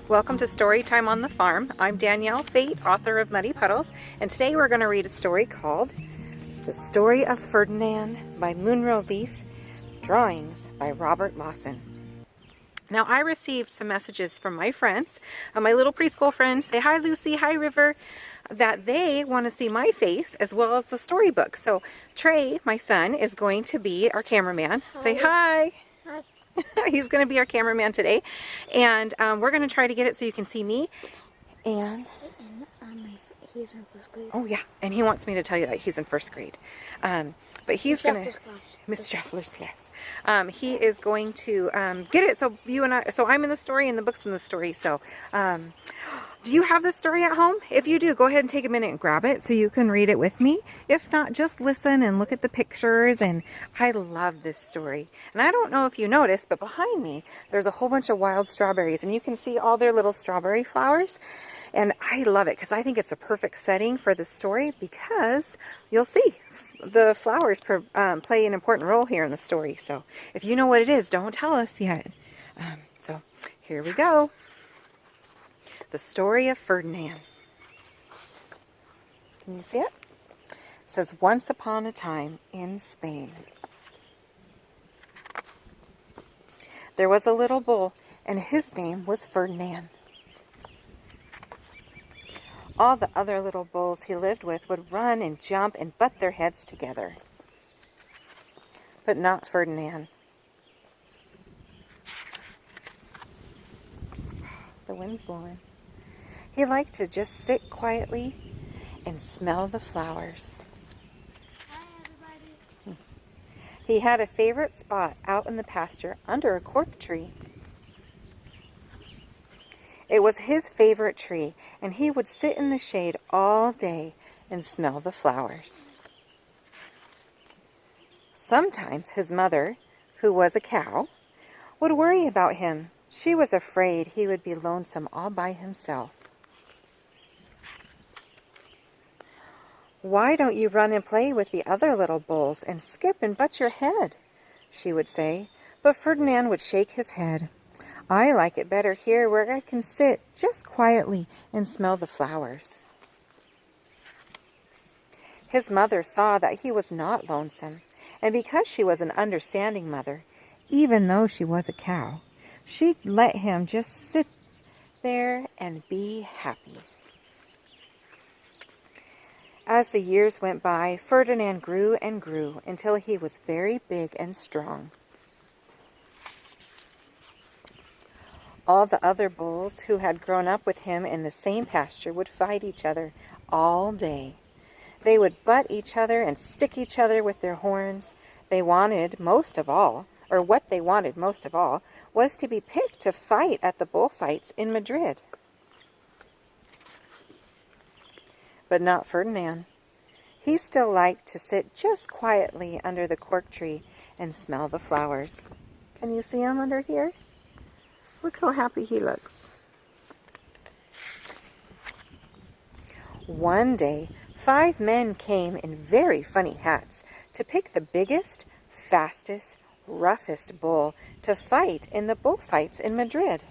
Welcome to Storytime on the Farm. I'm Danielle Fecht, author of Muddy Puddles, and today we're going to read a story called The Story of Ferdinand by Munro, drawings by Robert Lawson. Now, I received some messages from my friends, my little preschool friends, say hi Lucy, hi River, that they want to see my face as well as the storybook. So Trey, my son, is going to be our cameraman. Hi. Say hi. Hi. He's going to be our cameraman today, and we're going to try to get it so you can see me. And he's in first grade. Oh yeah, and he wants me to tell you that he's in first grade. But he's going to Miss Scheffler's class. He is going to get it so you and I. So I'm in the story, and the book's in the story. So, do you have this story at home? If you do, go ahead and take a minute and grab it so you can read it with me. If not, just listen and look at the pictures. And I love this story. And I don't know if you noticed, but behind me there's a whole bunch of wild strawberries, and you can see all their little strawberry flowers. And I love it because I think it's a perfect setting for the story, because you'll see the flowers play an important role here in the story. So if you know what it is, don't tell us yet. So here we go. The Story of Ferdinand. Can you see it? It says, once upon a time in Spain, there was a little bull, and his name was Ferdinand. All the other little bulls he lived with would run and jump and butt their heads together. But not Ferdinand. The wind's blowing. He liked to just sit quietly and smell the flowers. Hi, everybody. He had a favorite spot out in the pasture under a cork tree. It was his favorite tree, and he would sit in the shade all day and smell the flowers. Sometimes his mother, who was a cow, would worry about him. She was afraid he would be lonesome all by himself. "Why don't you run and play with the other little bulls and skip and butt your head?" she would say, but Ferdinand would shake his head. "I like it better here where I can sit just quietly and smell the flowers." His mother saw that he was not lonesome, and because she was an understanding mother, even though she was a cow, she let him just sit there and be happy. As the years went by, Ferdinand grew and grew until he was very big and strong. All the other bulls who had grown up with him in the same pasture would fight each other all day. They would butt each other and stick each other with their horns. What they wanted most of all, was to be picked to fight at the bullfights in Madrid. But not Ferdinand. He still liked to sit just quietly under the cork tree and smell the flowers. Can you see him under here? Look how happy he looks. One day, 5 men came in very funny hats to pick the biggest, fastest, roughest bull to fight in the bullfights in Madrid.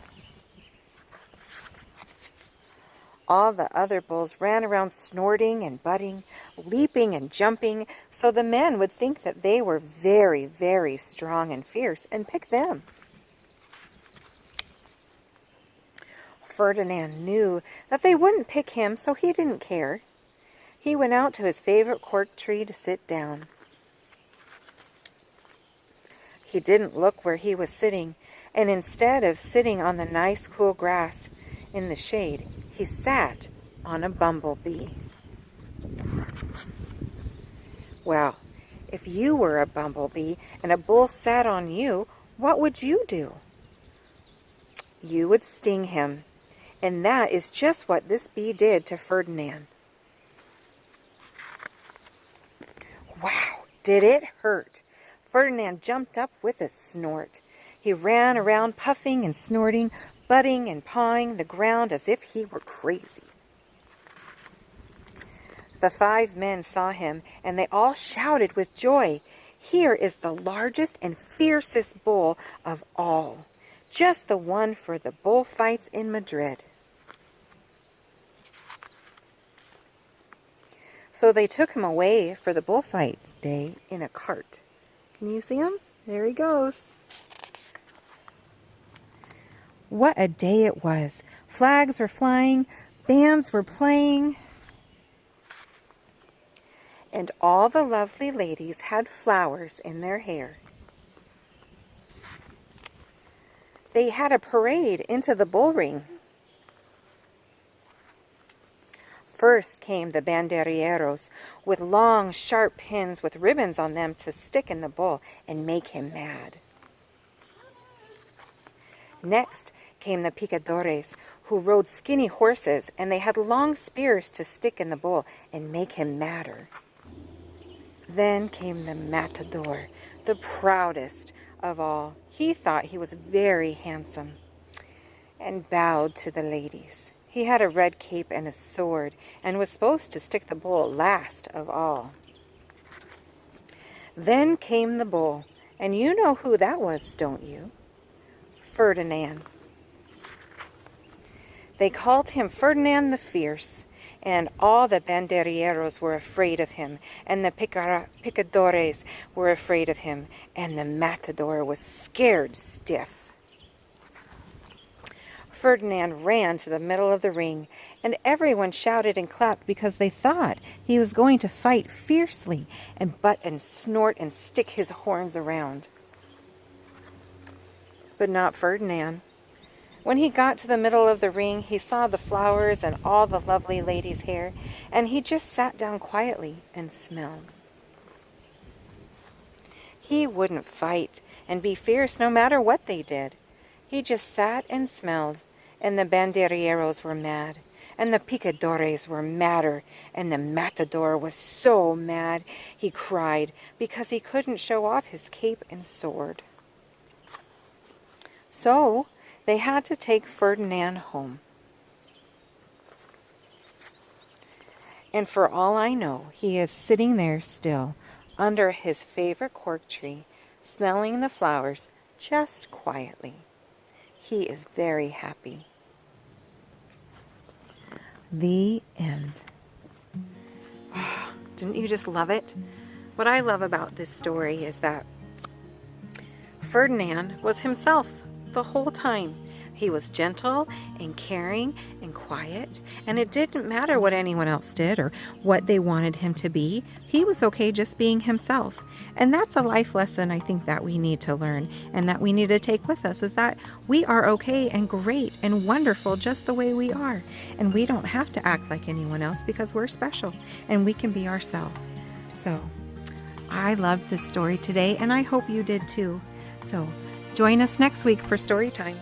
All the other bulls ran around snorting and butting, leaping and jumping, so the men would think that they were very, very strong and fierce and pick them. Ferdinand knew that they wouldn't pick him, so he didn't care. He went out to his favorite cork tree to sit down. He didn't look where he was sitting, and instead of sitting on the nice cool grass in the shade, he sat on a bumblebee. Well, if you were a bumblebee and a bull sat on you, what would you do? You would sting him. And that is just what this bee did to Ferdinand. Wow, did it hurt? Ferdinand jumped up with a snort. He ran around puffing and snorting, butting and pawing the ground as if he were crazy. The 5 men saw him, and they all shouted with joy, "Here is the largest and fiercest bull of all. just the one for the bullfights in Madrid. So they took him away for the bullfight day in a cart. Can you see him? There he goes. What a day it was. Flags were flying, bands were playing, and all the lovely ladies had flowers in their hair. They had a parade into the bull ring. First came the banderilleros with long, sharp pins with ribbons on them to stick in the bull and make him mad. Next came the picadores, who rode skinny horses, and they had long spears to stick in the bull and make him madder. Then came the matador, the proudest of all. He thought he was very handsome and bowed to the ladies. He had a red cape and a sword and was supposed to stick the bull last of all. Then came the bull, and you know who that was, don't you? Ferdinand. They called him Ferdinand the Fierce, and all the banderilleros were afraid of him, and the picadores were afraid of him, and the matador was scared stiff. Ferdinand ran to the middle of the ring, and everyone shouted and clapped because they thought he was going to fight fiercely and butt and snort and stick his horns around. But not Ferdinand. When he got to the middle of the ring, he saw the flowers and all the lovely ladies' hair, and he just sat down quietly and smelled. He wouldn't fight and be fierce no matter what they did. He just sat and smelled, and the banderilleros were mad, and the picadores were madder, and the matador was so mad he cried because he couldn't show off his cape and sword. So they had to take Ferdinand home. And for all I know, he is sitting there still under his favorite cork tree, smelling the flowers just quietly. He is very happy. The end. Oh, didn't you just love it? What I love about this story is that Ferdinand was himself the whole time. He was gentle and caring and quiet, and it didn't matter what anyone else did or what they wanted him to be. He was okay just being himself. And that's a life lesson I think that we need to learn and that we need to take with us, is that we are okay and great and wonderful just the way we are. And we don't have to act like anyone else because we're special and we can be ourselves. So I loved this story today, and I hope you did too. So join us next week for Storytime.